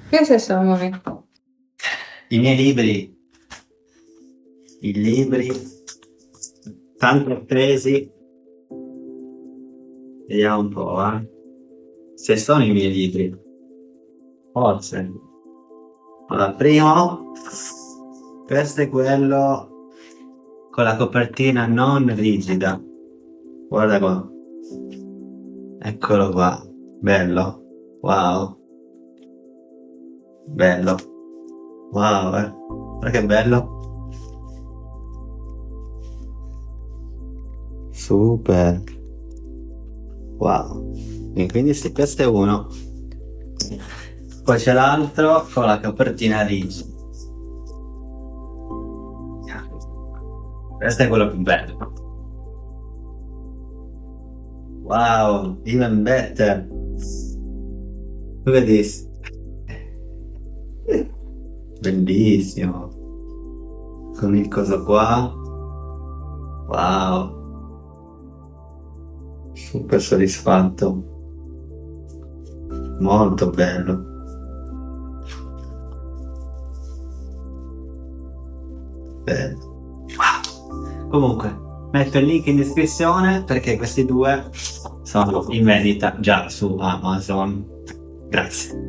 Questi sono I miei libri, i libri, tanto attesi, vediamo un po', se sono i miei libri, forse. Allora, primo, questo è quello con la copertina non rigida, guarda qua, eccolo qua, bello, wow, bello, wow, guarda che bello. Super. Wow. E quindi sì, questo è uno. Poi c'è l'altro con la copertina rigida. Questo è quello più bello. Wow, even better. Look at this. Bellissimo. Con il coso qua. Wow. Super soddisfatto. Molto bello. Bello. Wow. Comunque, metto il link in descrizione perché questi due sono in vendita già su Amazon. Grazie.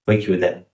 Puoi chiudere.